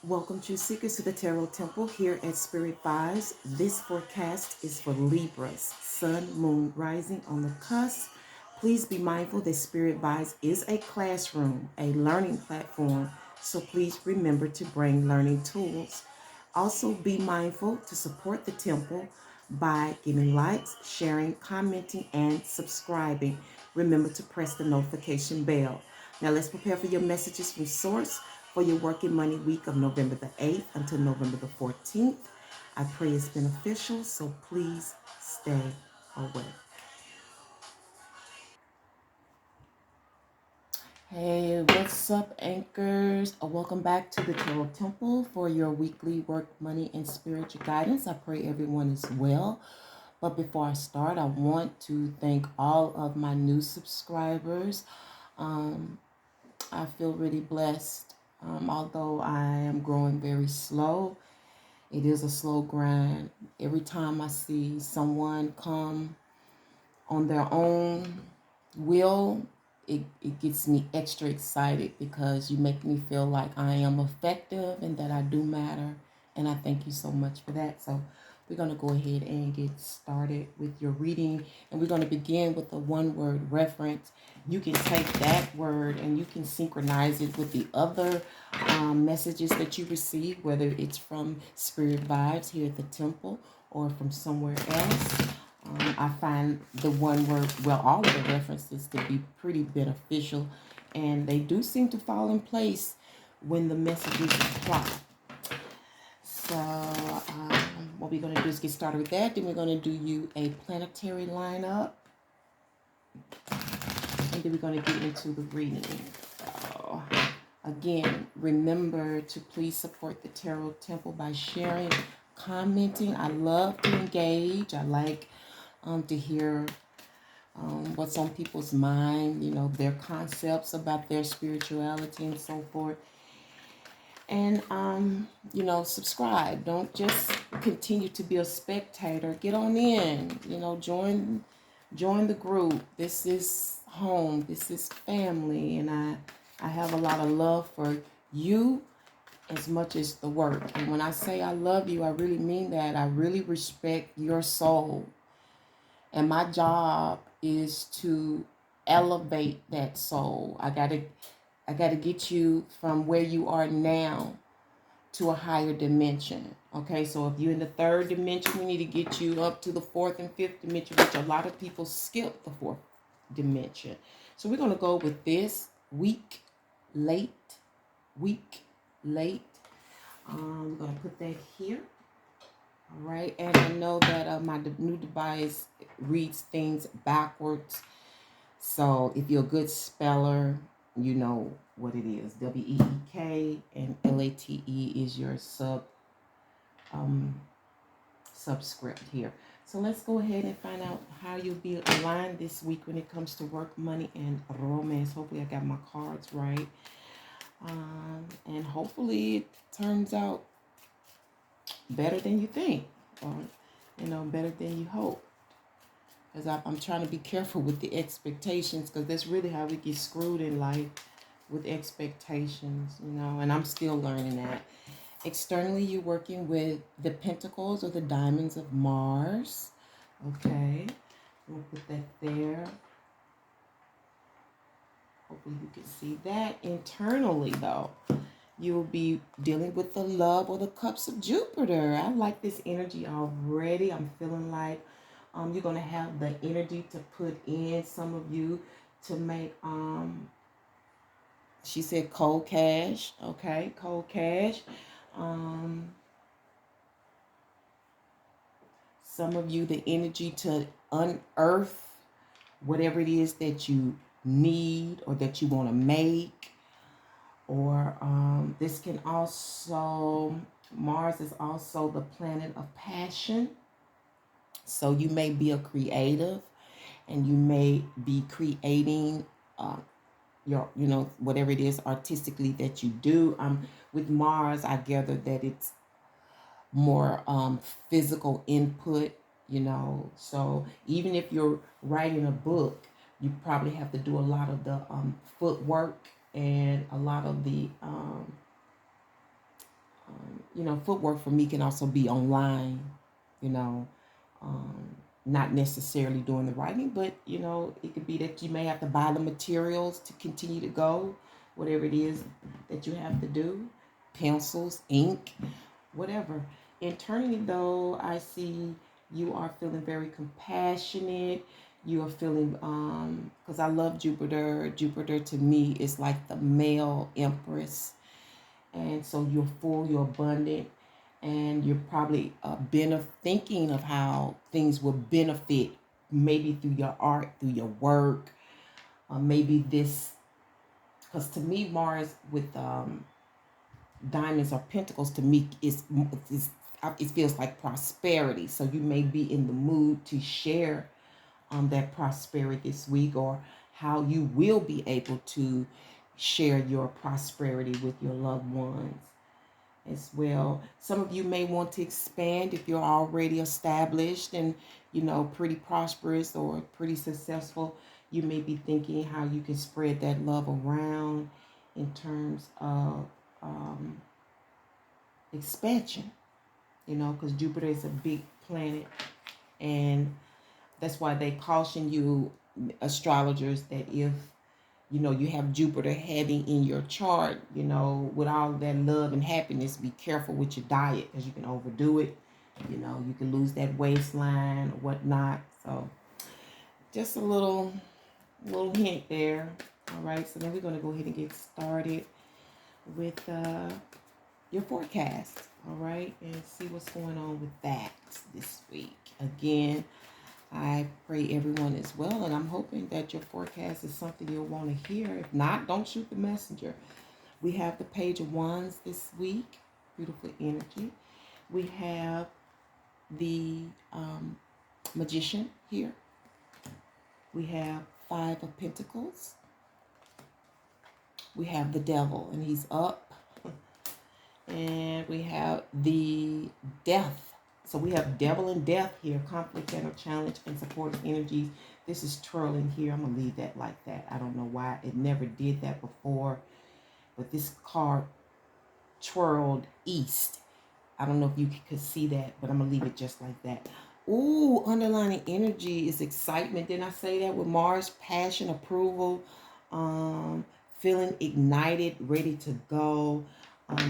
Welcome, True Seekers, to the Tarot Temple here at Spirit Vibes. This forecast is for Libras, Sun, Moon, Rising on the cusp. Please be mindful that Spirit Vibes is a classroom, a learning platform, so please remember to bring learning tools. Also, be mindful to support the temple by giving likes, sharing, commenting, and subscribing. Remember to press the notification bell. Now, let's prepare for your messages from Source for your working money week of November the 8th until November the 14th. I pray it's beneficial, so please stay away. Hey, what's up, anchors? Welcome back to the Tarot Temple for your weekly work, money, and spiritual guidance. I pray everyone is well. But before I start, I want to thank all of my new subscribers. I feel really blessed. Although I am growing very slow, it is a slow grind. Every time I see someone come on their own will, it gets me extra excited because you make me feel like I am effective and that I do matter. And I thank you so much for that. So we're going to go ahead and get started with your reading. And we're going to begin with a one-word reference. You can take that word and you can synchronize it with the other messages that you receive, whether it's from Spirit Vibes here at the temple or from somewhere else. I find the one word, well, all of the references to be pretty beneficial, and they do seem to fall in place when the messages apply. So what we're going to do is get started with that. Then we're going to do you a planetary lineup, and then we're going to get into the reading. So again, remember to please support the Tarot Temple by sharing, commenting. I love to engage. I like to hear what's on people's mind, their concepts about their spirituality and so forth. And, subscribe. Don't just continue to be a spectator. Get on in, join the group. This is home. This is family. And I have a lot of love for you as much as the work. And when I say I love you, I really mean that. I really respect your soul. And my job is to elevate that soul. I gotta get you from where you are now to a higher dimension. Okay, so if you're in the third dimension, we need to get you up to the fourth and fifth dimension, which a lot of people skip the fourth dimension. So we're gonna go with this week late. We're gonna put that here. All right, and I know that my new device reads things backwards. So if you're a good speller, you know what it is. WEEK and LATE is your subscript here. So let's go ahead and find out how you'll be aligned this week when it comes to work, money, and romance. Hopefully I got my cards right. And hopefully it turns out better than you think, or better than you hope, because I'm trying to be careful with the expectations, because that's really how we get screwed in life, with expectations, and I'm still learning that. Externally, you're working with the pentacles or the diamonds of Mars. Okay, we'll put that there. Hopefully you can see that. Internally, though, you will be dealing with the love or the cups of Jupiter. I like this energy already. I'm feeling like you're going to have the energy to put in, some of you, to make, she said cold cash. Okay, cold cash. Some of you, the energy to unearth whatever it is that you need or that you want to make. Or this can also, Mars is also the planet of passion. So you may be a creative and you may be creating your, whatever it is artistically that you do. With Mars, I gather that it's more physical input, So even if you're writing a book, you probably have to do a lot of the footwork and a lot of the footwork for me can also be online, you know, um, not necessarily doing the writing, but, it could be that you may have to buy the materials to continue to go, whatever it is that you have to do, pencils, ink, whatever. Internally, though, I see you are feeling very compassionate. You are feeling, because I love Jupiter. Jupiter to me is like the male empress. And so you're full, you're abundant, and you're probably thinking of how things will benefit, maybe through your art, through your work, maybe this, because to me, Mars with diamonds or pentacles to me is it feels like prosperity. So you may be in the mood to share that prosperity this week, or how you will be able to share your prosperity with your loved ones as well. Some of you may want to expand if you're already established and pretty prosperous or pretty successful. You may be thinking how you can spread that love around in terms of expansion, because Jupiter is a big planet, and that's why they caution you, astrologers, that if you have Jupiter heavy in your chart, with all that love and happiness, be careful with your diet, because you can overdo it. You can lose that waistline or whatnot. So just a little hint there. All right, so then we're going to go ahead and get started with your forecast. All right, and see what's going on with that this week. Again, I pray everyone is well, and I'm hoping that your forecast is something you'll want to hear. If not, don't shoot the messenger. We have the Page of Wands this week. Beautiful energy. We have the Magician here. We have Five of Pentacles. We have the Devil, and he's up. And we have the Death. So we have Devil and Death here, conflict and a challenge and supportive energies. This is twirling here. I'm going to leave that like that. I don't know why it never did that before, but this card twirled east. I don't know if you could see that, but I'm going to leave it just like that. Ooh, underlining energy is excitement. Didn't I say that? With Mars, passion, approval, feeling ignited, ready to go.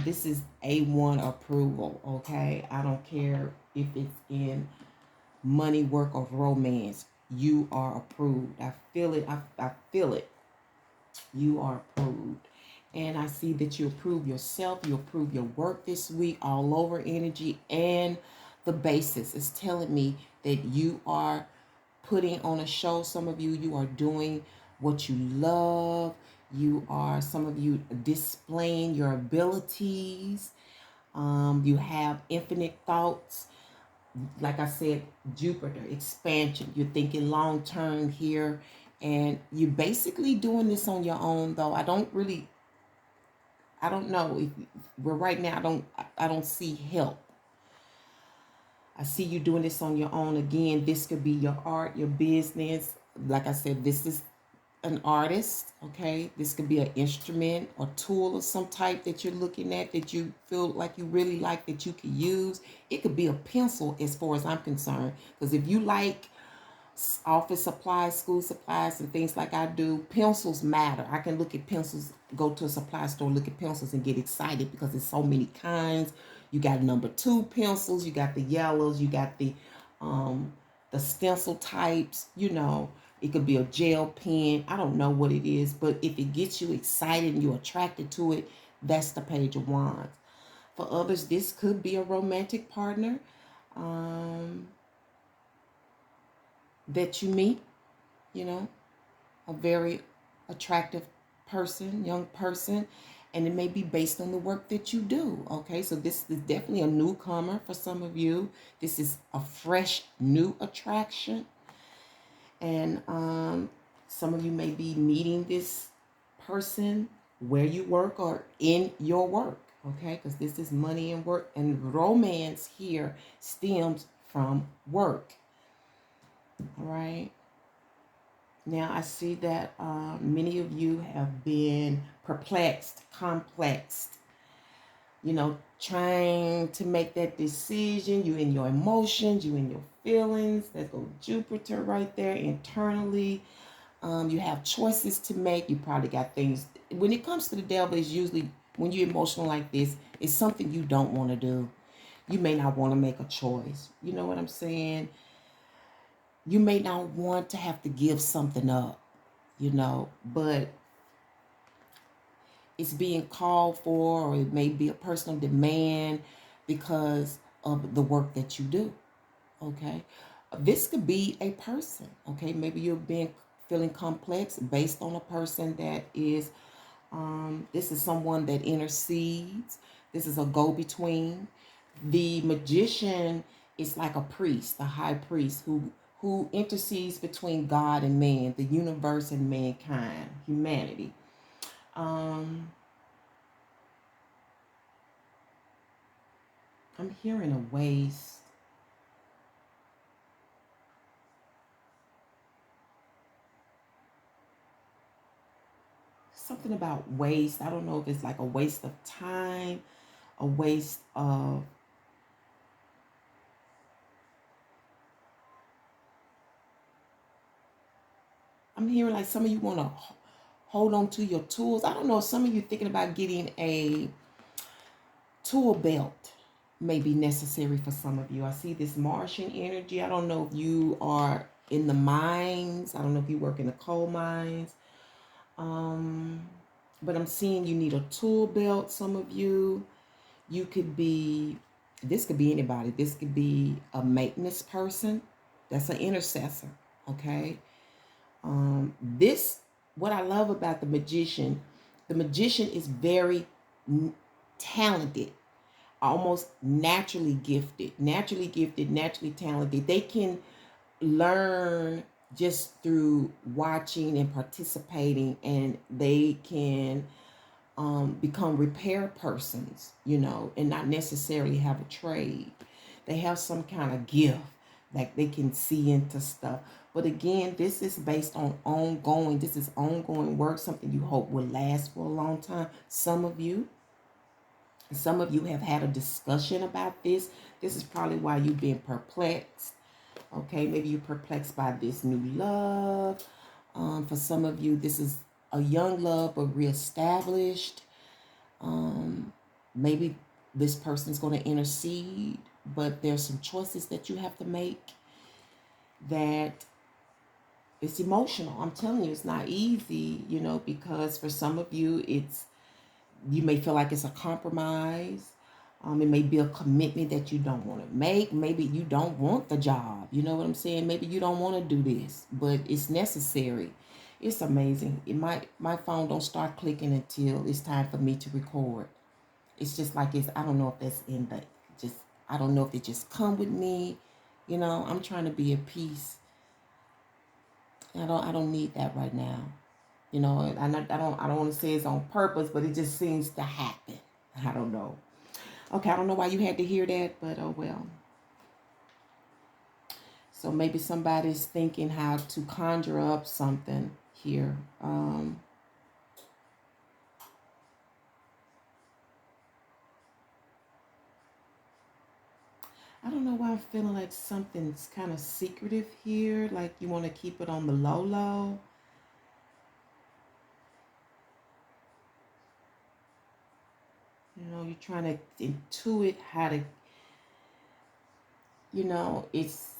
This is A1 approval, okay? I don't care if it's in money, work, or romance. You are approved. I feel it. I feel it. You are approved. And I see that you approve yourself. You approve your work this week, all over energy. And the basis is telling me that you are putting on a show. Some of you are doing what you love. Some of you displaying your abilities. You have infinite thoughts. Like I said, Jupiter, expansion. You're thinking long term here. And you're basically doing this on your own, though. I don't know. Right now, I don't see help. I see you doing this on your own. Again, this could be your art, your business. Like I said, this is an artist, okay? This could be an instrument or tool of some type that you're looking at that you feel like you really like that you could use. It could be a pencil as far as I'm concerned. Because if you like office supplies, school supplies, and things like I do, pencils matter. I can look at pencils, go to a supply store, look at pencils and get excited because there's so many kinds. You got number 2 pencils, you got the yellows, you got the stencil types, It could be a gel pen. I don't know what it is, but if it gets you excited and you're attracted to it, that's the Page of Wands. For others, this could be a romantic partner that you meet, a very attractive person, young person, and it may be based on the work that you do, okay? So this is definitely a newcomer for some of you. This is a fresh, new attraction. And some of you may be meeting this person where you work or in your work, okay? Because this is money and work, and romance here stems from work, all right? Now I see that many of you have been perplexed, complexed, trying to make that decision. You in your emotions, you in your feelings. There's go Jupiter right there internally. You have choices to make. You probably got things. When it comes to the devil, it's usually when you're emotional like this, it's something you don't want to do. You may not want to make a choice. You know what I'm saying? You may not want to have to give something up, but it's being called for, or it may be a personal demand because of the work that you do. Okay. This could be a person. Okay. Maybe you're feeling complex based on a person that is, this is someone that intercedes. This is a go-between. The magician is like a priest, a high priest who intercedes between God and man, the universe and mankind, humanity. I'm hearing a waste. Something about waste. I don't know if it's like a waste of time, a waste of I'm hearing like some of you want to hold on to your tools. I don't know. Some of you thinking about getting a tool belt may be necessary for some of you. I see this Martian energy. I don't know if you are in the mines. I don't know if you work in the coal mines. But I'm seeing you need a tool belt. Some of you, you could be, this could be anybody. This could be a maintenance person. That's an intercessor. Okay. This, what I love about the magician is very talented, almost naturally gifted, naturally talented. They can learn just through watching and participating, and they can become repair persons, and not necessarily have a trade. They have some kind of gift, like they can see into stuff. But again, this is based on this is ongoing work, something you hope will last for a long time. Some of you have had a discussion about this. This is probably why you've been perplexed. Okay, maybe you're perplexed by this new love. For some of you, this is a young love but reestablished. Maybe this person's going to intercede, but there's some choices that you have to make that it's emotional. I'm telling you, it's not easy, because for some of you, you may feel like it's a compromise. It may be a commitment that you don't want to make. Maybe you don't want the job. You know what I'm saying? Maybe you don't want to do this, but it's necessary. It's amazing. My phone don't start clicking until it's time for me to record. It's just like I don't know if that's I don't know if it just come with me. I'm trying to be at peace. I don't need that right now. I don't want to say it's on purpose, but it just seems to happen. I don't know. Okay, I don't know why you had to hear that, but oh well. So maybe somebody's thinking how to conjure up something here. I don't know why I'm feeling like something's kind of secretive here, like you want to keep it on the low low. You're trying to intuit how to, it's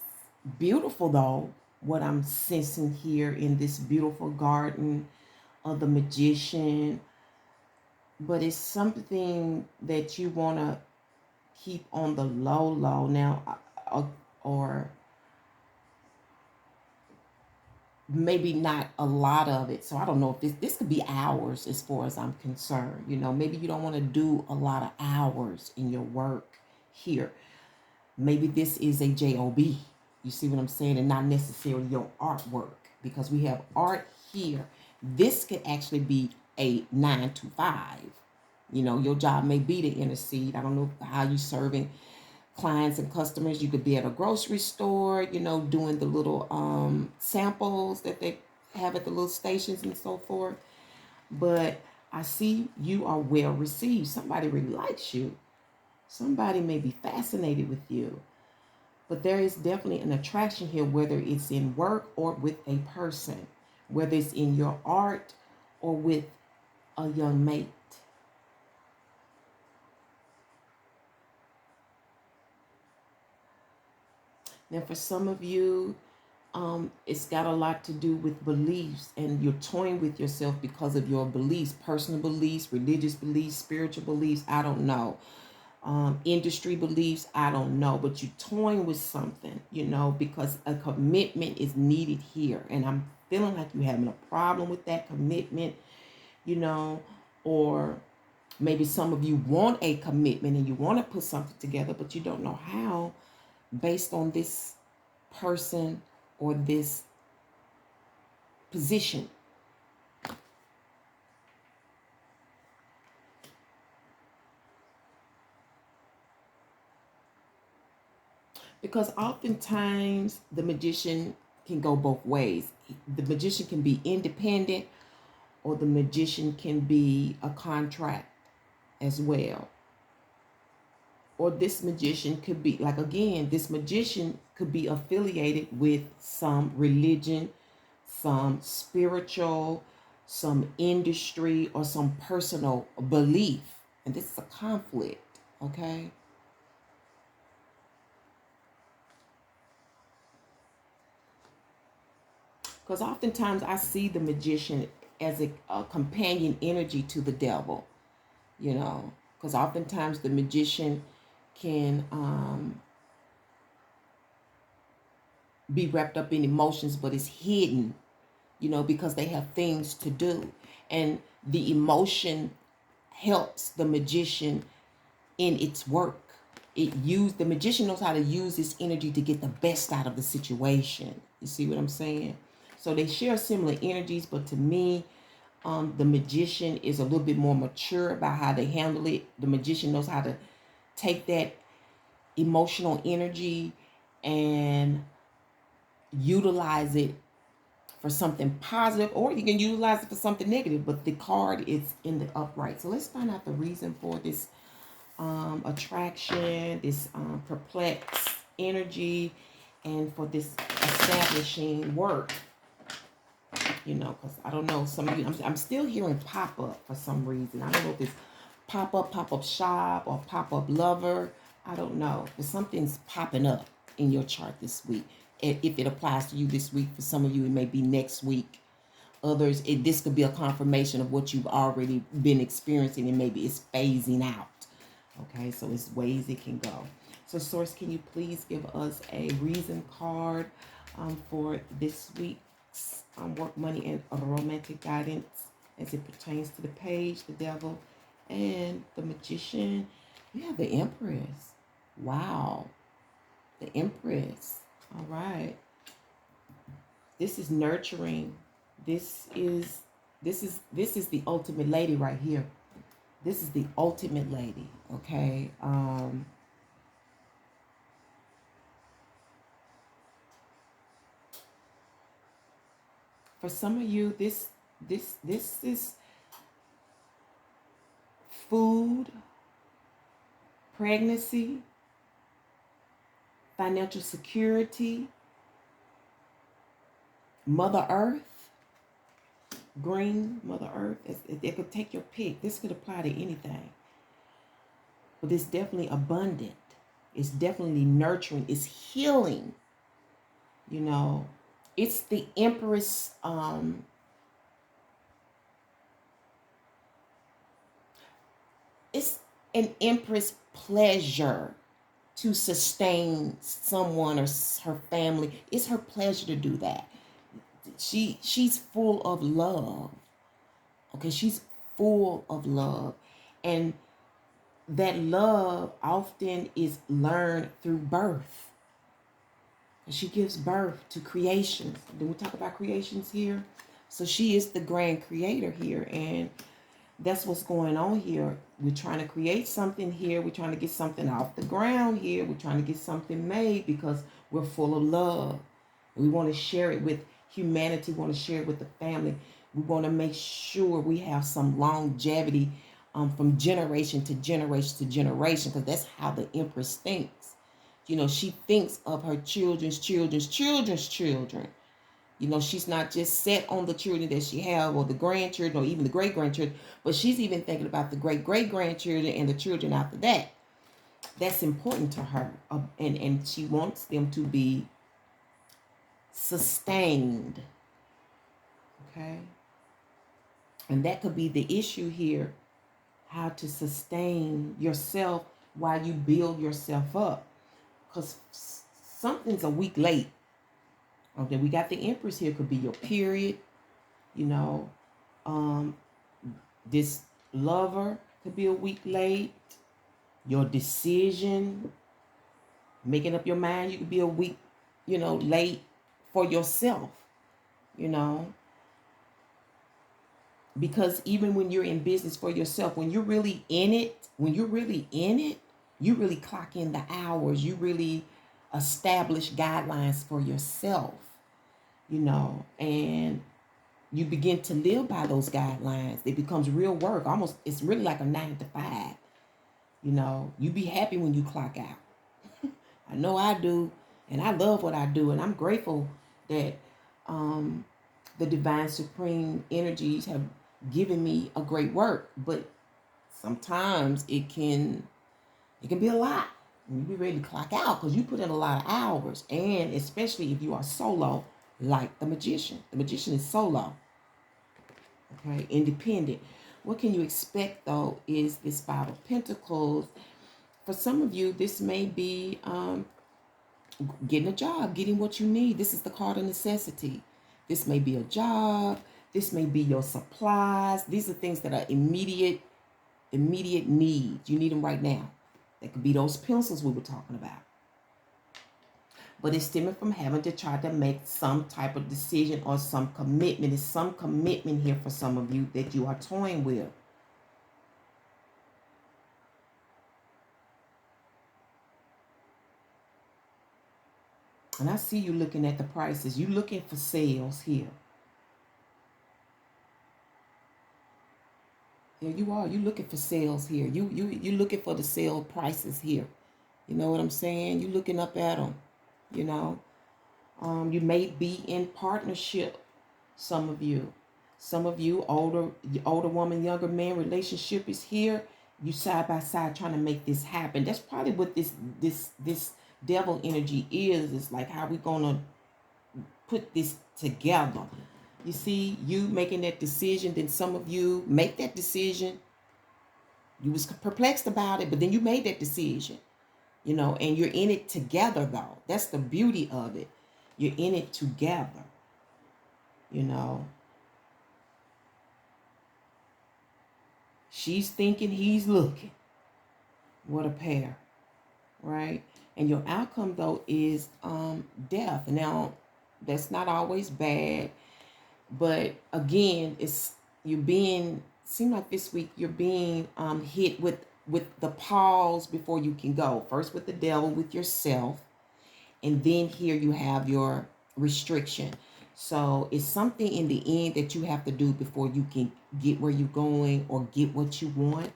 beautiful though, what I'm sensing here in this beautiful garden of the magician. But it's something that you want to keep on the low low now, or maybe not a lot of it. So I don't know if this could be hours as far as I'm concerned. Maybe you don't want to do a lot of hours in your work here. Maybe this is a job. You see what I'm saying? And not necessarily your artwork, because we have art here. This could actually be a 9 to 5. Your job may be to intercede. I don't know how you serving clients and customers. You could be at a grocery store, doing the little samples that they have at the little stations and so forth. But I see you are well received. Somebody really likes you. Somebody may be fascinated with you. But there is definitely an attraction here, whether it's in work or with a person, whether it's in your art or with a young mate. Now, for some of you, it's got a lot to do with beliefs, and you're toying with yourself because of your beliefs, personal beliefs, religious beliefs, spiritual beliefs. I don't know. Industry beliefs, I don't know, but you're toying with something, because a commitment is needed here. And I'm feeling like you're having a problem with that commitment, or maybe some of you want a commitment and you want to put something together, but you don't know how based on this person or this position. Because oftentimes the magician can go both ways. The magician can be independent, or the magician can be a contract as well. Or this magician could be, like, again, this magician could be affiliated with some religion, some spiritual, some industry, or some personal belief. And this is a conflict, okay? Because oftentimes I see the magician as a companion energy to the devil, because oftentimes the magician can be wrapped up in emotions, but it's hidden, because they have things to do. And the emotion helps the magician in its work. The magician knows how to use this energy to get the best out of the situation. You see what I'm saying? So they share similar energies, but to me, the magician is a little bit more mature about how they handle it. The magician knows how to take that emotional energy and utilize it for something positive, or you can utilize it for something negative, but the card is in the upright. So let's find out the reason for this attraction, this perplexed energy, and for this establishing work. Because I don't know, some of you, I'm still hearing pop-up for some reason. I don't know if it's pop-up shop, or pop-up lover. I don't know, but something's popping up in your chart this week. If it applies to you this week, for some of you, it may be next week. Others, this could be a confirmation of what you've already been experiencing, and maybe it's phasing out. Okay, so it's ways it can go. So, Source, can you please give us a reason card for this week's work, money, and romantic guidance as it pertains to the page, the devil, and the magician? Yeah, the Empress. Wow, the Empress. All right. This is nurturing. This is the ultimate lady right here. This is the ultimate lady, okay? For some of you, this is food, pregnancy, financial security, Mother Earth, green, Mother Earth. It could take your pick. This could apply to anything. But it's definitely abundant. It's definitely nurturing. It's healing. It's the Empress. It's an Empress pleasure to sustain someone or her family. It's her pleasure to do that. She's full of love. Okay, she's full of love. And that love often is learned through birth. She gives birth to creations. Do we talk about creations here? So she is the grand creator here, and that's what's going on here. We're trying to create something here. We're trying to get something off the ground here. We're trying to get something made because we're full of love. We want to share it with humanity. We want to share it with the family. We want to make sure we have some longevity from generation to generation to generation, because that's how the Empress thinks. You know, she thinks of her children's children's children's children. You know, she's not just set on the children that she have or the grandchildren or even the great grandchildren, but she's even thinking about the great great grandchildren and the children after that. That's important to her, and she wants them to be sustained. Okay, and that could be the issue here: how to sustain yourself while you build yourself up, because something's a week late. Okay, we got the Empress here. Could be your period. You know, um, this lover could be a week late. Your decision, making up your mind, you could be a week, late for yourself, you know. Because even when you're in business for yourself, when you're really in it, you really clock in the hours. You really establish guidelines for yourself, and you begin to live by those guidelines. It becomes real work. Almost, it's really like a 9 to 5. You be happy when you clock out. I know I do, and I love what I do, and I'm grateful that the divine supreme energies have given me a great work. But sometimes it can be a lot. You be ready to clock out because you put in a lot of hours, and especially if you are solo, like the magician. The magician is solo. Okay, independent. What can you expect though is this Five of Pentacles. For some of you, this may be getting a job, getting what you need. This is the card of necessity. This may be a job. This may be your supplies. These are things that are immediate needs. You need them right now. That could be those pencils we were talking about. But it's stemming from having to try to make some type of decision or some commitment. It's some commitment here for some of you that you are toying with. And I see you looking at the prices. You looking for sales here. Yeah, you are. You looking for sales here. You looking for the sale prices here. You know what I'm saying? You looking up at them. You may be in partnership. Some of you, older woman, younger man, relationship is here. You side by side trying to make this happen. That's probably what this devil energy is. It's like, how we gonna put this together? You see, you making that decision, then some of you make that decision. You was perplexed about it, but then you made that decision, and you're in it together though. That's the beauty of it. You're in it together, She's thinking, he's looking. What a pair, right? And your outcome though is death. Now, that's not always bad. But again, seem like this week you're being hit with the pause before you can go. First with the devil, with yourself, and then here you have your restriction. So it's something in the end that you have to do before you can get where you're going or get what you want.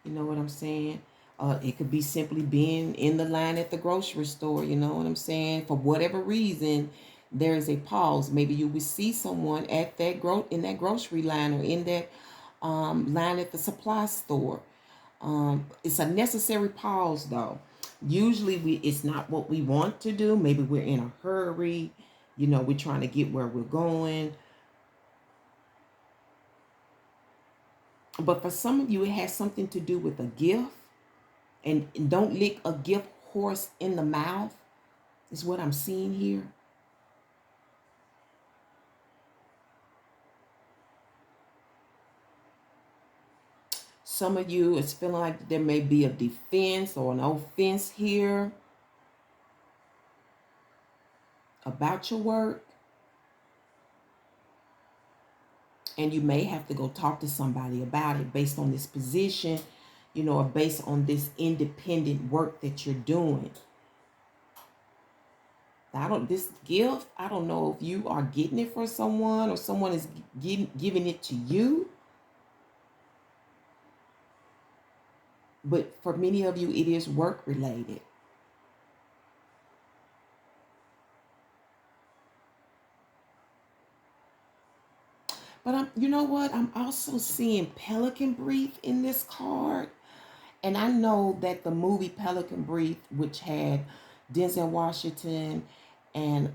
You know what I'm saying? It could be simply being in the line at the grocery store. You know what I'm saying? For whatever reason, there is a pause. Maybe you will see someone at that in that grocery line or in that line at the supply store. It's a necessary pause though. Usually it's not what we want to do. Maybe we're in a hurry. We're trying to get where we're going. But for some of you, it has something to do with a gift. And don't lick a gift horse in the mouth is what I'm seeing here. Some of you, it's feeling like there may be a defense or an offense here about your work. And you may have to go talk to somebody about it based on this position, or based on this independent work that you're doing. This gift, I don't know if you are getting it for someone or someone is giving it to you. But for many of you, it is work related. But you know what? I'm also seeing Pelican Brief in this card. And I know that the movie Pelican Brief, which had Denzel Washington and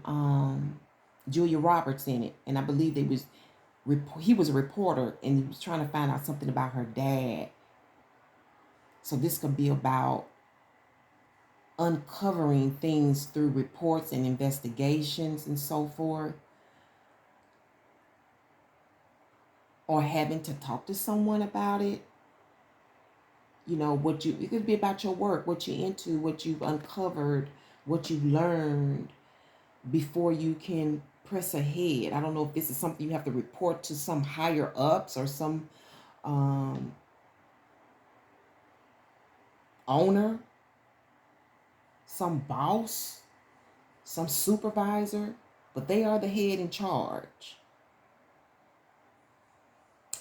Julia Roberts in it, and I believe he was a reporter and he was trying to find out something about her dad. So this could be about uncovering things through reports and investigations and so forth, or having to talk to someone about it. You know, it could be about your work, what you're into, what you've uncovered, what you've learned before you can press ahead. I don't know if this is something you have to report to some higher ups or some owner, some boss, some supervisor, but they are the head in charge.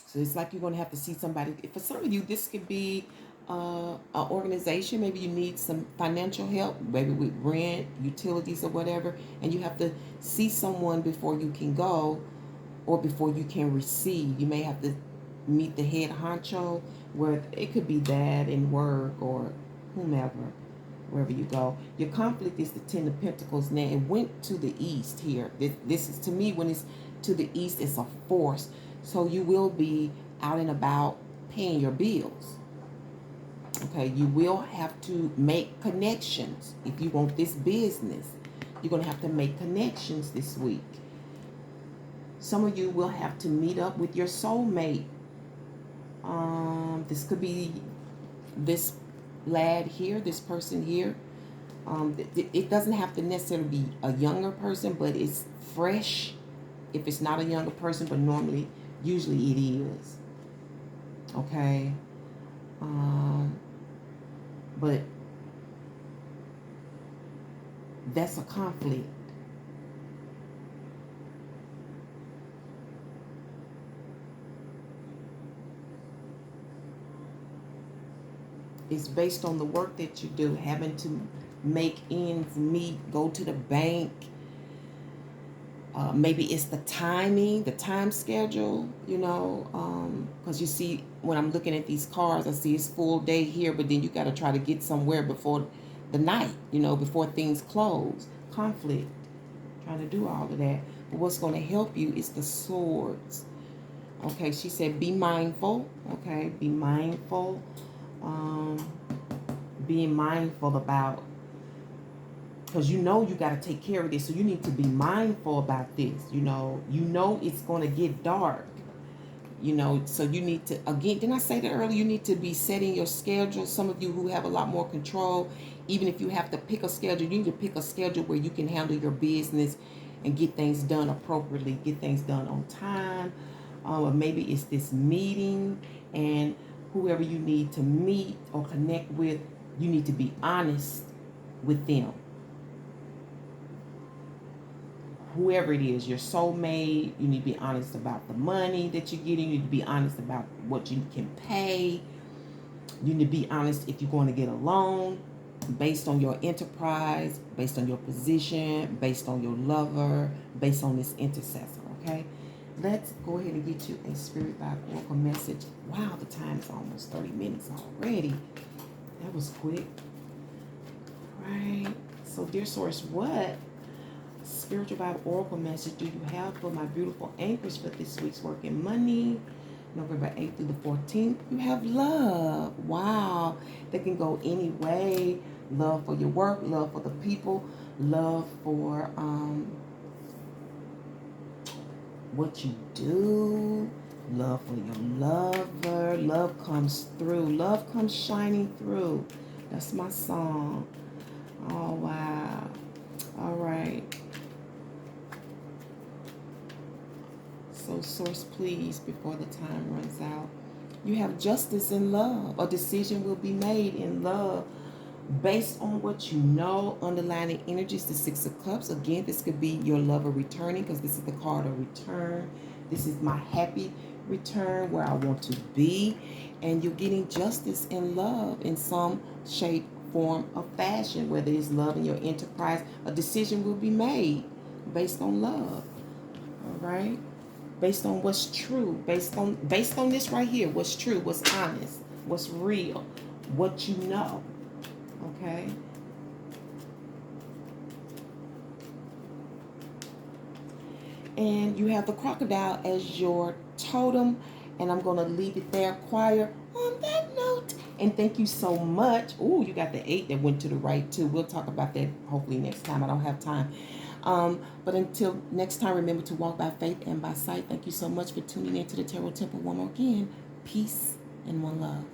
So it's like you're going to have to see somebody. For some of you, this could be an organization. Maybe you need some financial help, maybe with rent, utilities, or whatever, and you have to see someone before you can go or before you can receive. You may have to meet the head honcho, where it could be dad in work or whomever, wherever you go. Your conflict is the Ten of Pentacles. Now, it went to the east here. This is, to me, when it's to the east, it's a force. So you will be out and about paying your bills. Okay, you will have to make connections. If you want this business, you're going to have to make connections this week. Some of you will have to meet up with your soulmate. This could be this lad here, this person here. It doesn't have to necessarily be a younger person, but it's fresh if it's not a younger person, but usually it is. Okay. But that's a conflict. It's based on the work that you do, having to make ends meet, go to the bank. Maybe it's the timing, the time schedule, because you see, when I'm looking at these cards, I see it's full day here, but then you got to try to get somewhere before the night, before things close. Conflict, trying to do all of that. But what's going to help you is the swords. Okay, she said be mindful. Okay, be mindful. Being mindful about, because you got to take care of this, so you need to be mindful about this. It's going to get dark, so you need to, again, didn't I say that earlier? You need to be setting your schedule. Some of you who have a lot more control, even if you have to pick a schedule, you need to pick a schedule where you can handle your business and get things done appropriately, get things done on time. Or maybe it's this meeting, and whoever you need to meet or connect with, you need to be honest with them. Whoever it is, your soulmate, you need to be honest about the money that you're getting. You need to be honest about what you can pay. You need to be honest if you're going to get a loan based on your enterprise, based on your position, based on your lover, based on this intercessor, okay? Let's go ahead and get you a Spirit Vibe Oracle message. Wow, the time is almost 30 minutes already. That was quick. All right. So, dear Source, what Spiritual Vibe Oracle message do you have for my beautiful anchors for this week's work and money? November 8th through the 14th. You have love. Wow. That can go any way. Love for your work, love for the people, love for what you do, love for your lover. Love comes through. Love comes shining through. That's my song. Oh, wow. All right. So, Source, please, before the time runs out, you have justice in love. A decision will be made in love. Based on what you know, underlining energies, the Six of Cups. Again, this could be your lover returning because this is the card of return. This is my happy return where I want to be. And you're getting justice and love in some shape, form, or fashion. Whether it's love in your enterprise, a decision will be made based on love. All right? Based on what's true. Based on this right here. What's true, what's honest, what's real, what you know. Okay? And you have the crocodile as your totem. And I'm going to leave it there, choir, on that note. And thank you so much. Oh, you got the 8 that went to the right, too. We'll talk about that hopefully next time. I don't have time. But until next time, remember to walk by faith and by sight. Thank you so much for tuning in to the Tarot Temple one more again. Peace and one love.